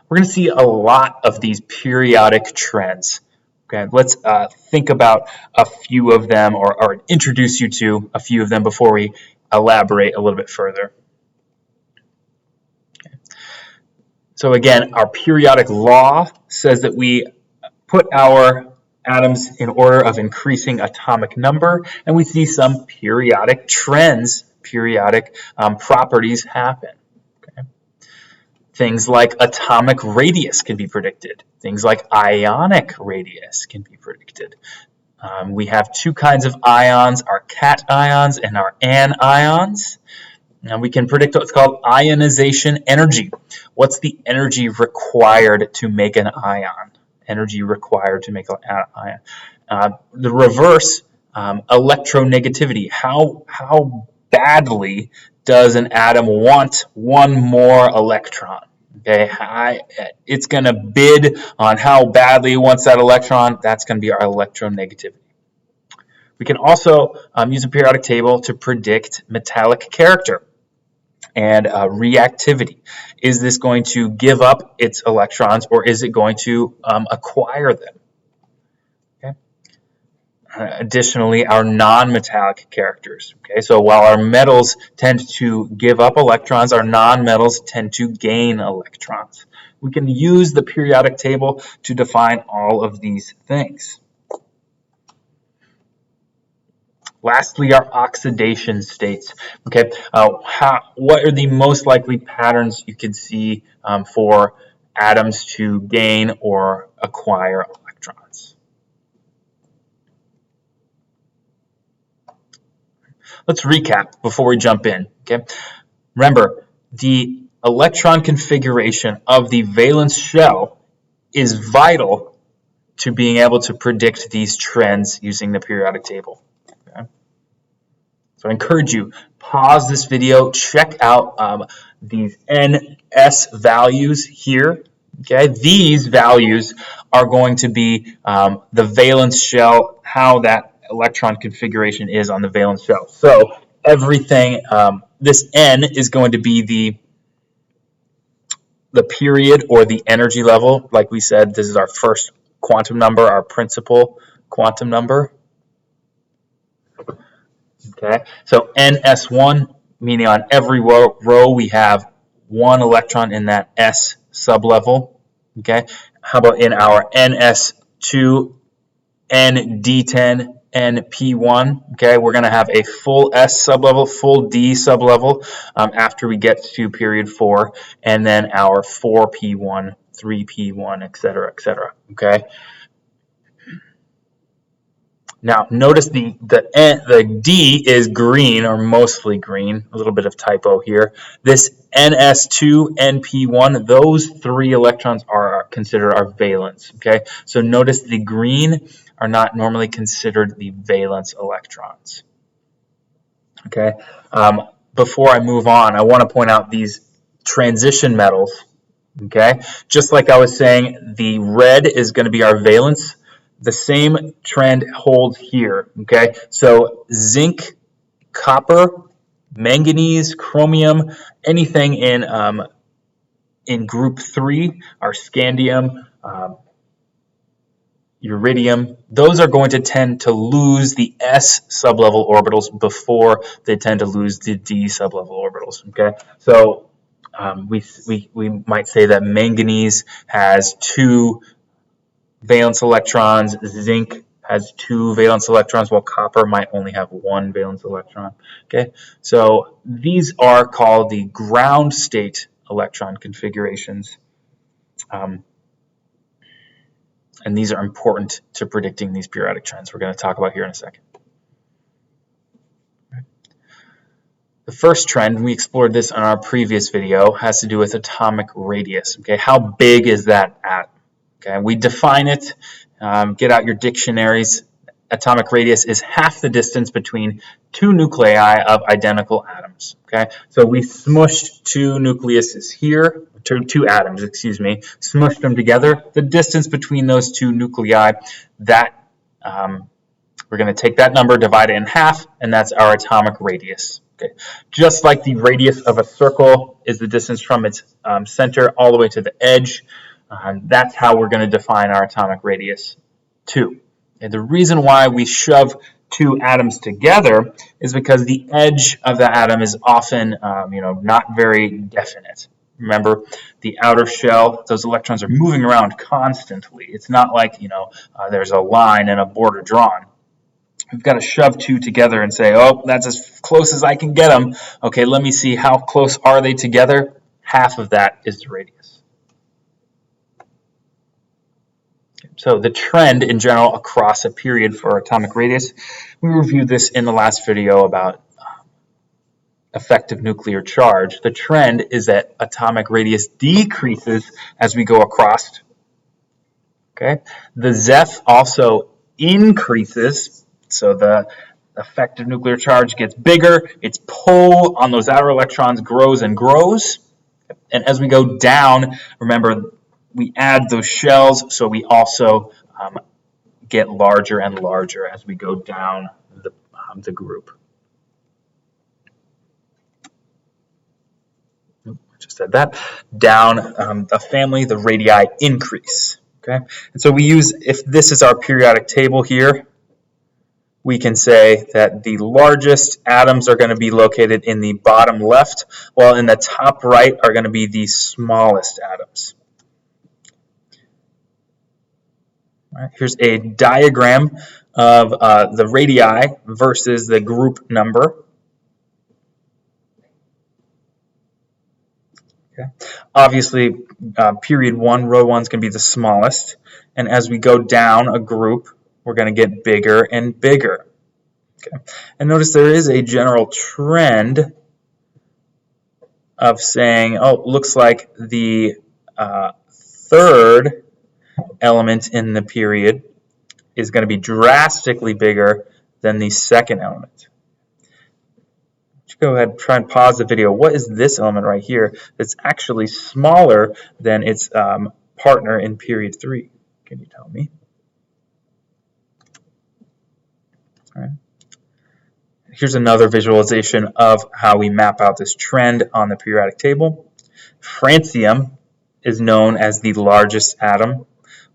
we're going to see a lot of these periodic trends. Okay, let's think about a few of them, or introduce you to a few of them before we elaborate a little bit further. Okay. So again, our periodic law says that we put our atoms in order of increasing atomic number, and we see some periodic trends, periodic properties happen. Okay. Things like atomic radius can be predicted. Things like ionic radius can be predicted. We have two kinds of ions, our cations and our anions. Now we can predict what's called ionization energy. What's the energy required to make an ion? Energy required to make an ion. The reverse, electronegativity. How badly does an atom want one more electron? Okay, it's going to bid on how badly it wants that electron. That's going to be our electronegativity. We can also use a periodic table to predict metallic character and reactivity. Is this going to give up its electrons, or is it going to acquire them? Okay. Additionally, our non-metallic characters. Okay, so while our metals tend to give up electrons, our non-metals tend to gain electrons. We can use the periodic table to define all of these things. Lastly, our oxidation states. Okay, what are the most likely patterns you could see for atoms to gain or acquire electrons? Let's recap before we jump in. Okay, remember, the electron configuration of the valence shell is vital to being able to predict these trends using the periodic table. So I encourage you, pause this video, check out these NS values here. Okay, these values are going to be the valence shell, how that electron configuration is on the valence shell. So everything, this N is going to be the period or the energy level. Like we said, this is our first quantum number, our principal quantum number. Okay, so NS1, meaning on every row we have one electron in that S sublevel. Okay, how about in our NS2, ND10, NP1? Okay, we're going to have a full S sublevel, full D sublevel after we get to period 4, and then our 4P1, 3P1, etc., etc. Okay. Now, notice the D is green, or mostly green, a little bit of typo here. This NS2, NP1, those 3 electrons are considered our valence, okay? So notice the green are not normally considered the valence electrons, okay? Before I move on, I want to point out these transition metals, okay? Just like I was saying, the red is going to be our valence. The same trend holds here, okay? So zinc, copper, manganese, chromium, anything in group 3, our scandium, uridium, those are going to tend to lose the S sublevel orbitals before they tend to lose the D sublevel orbitals, okay? So we might say that manganese has 2 valence electrons, zinc has 2 valence electrons, while copper might only have 1 valence electron. Okay, so these are called the ground state electron configurations, and these are important to predicting these periodic trends we're going to talk about here in a second. The first trend, we explored this on our previous video, has to do with atomic radius. Okay, how big is that atom? Okay, we define it, get out your dictionaries. Atomic radius is half the distance between 2 nuclei of identical atoms. Okay, so we smushed 2 nucleuses here, 2 atoms, excuse me, smushed them together. The distance between those 2 nuclei, that we're going to take that number, divide it in half, and that's our atomic radius. Okay. Just like the radius of a circle is the distance from its center all the way to the edge, that's how we're going to define our atomic radius too. And the reason why we shove two atoms together is because the edge of the atom is often not very definite. Remember, the outer shell, those electrons are moving around constantly. It's not like there's a line and a border drawn. We've got to shove two together and say, oh, that's as close as I can get them. Okay, let me see, how close are they together? Half of that is the radius. So the trend in general across a period for atomic radius, we reviewed this in the last video about effective nuclear charge. The trend is that atomic radius decreases as we go across. Okay, the Zeph also increases, so the effective nuclear charge gets bigger, its pull on those outer electrons grows and grows, and as we go down, remember, we add those shells, so we also get larger and larger as we go down the group. I just said that. Down the family, the radii increase. Okay, and so we use, if this is our periodic table here, we can say that the largest atoms are going to be located in the bottom left, while in the top right are going to be the smallest atoms. All right, here's a diagram of the radii versus the group number. Okay. Obviously, period 1, row 1 is going to be the smallest, and as we go down a group, we're going to get bigger and bigger. Okay. And notice there is a general trend of saying, oh, looks like the third element in the period is going to be drastically bigger than the second element. Let's go ahead and try and pause the video. What is this element right here that's actually smaller than its partner in period 3? Can you tell me? All right. Here's another visualization of how we map out this trend on the periodic table. Francium is known as the largest atom,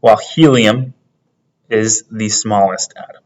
while helium is the smallest atom.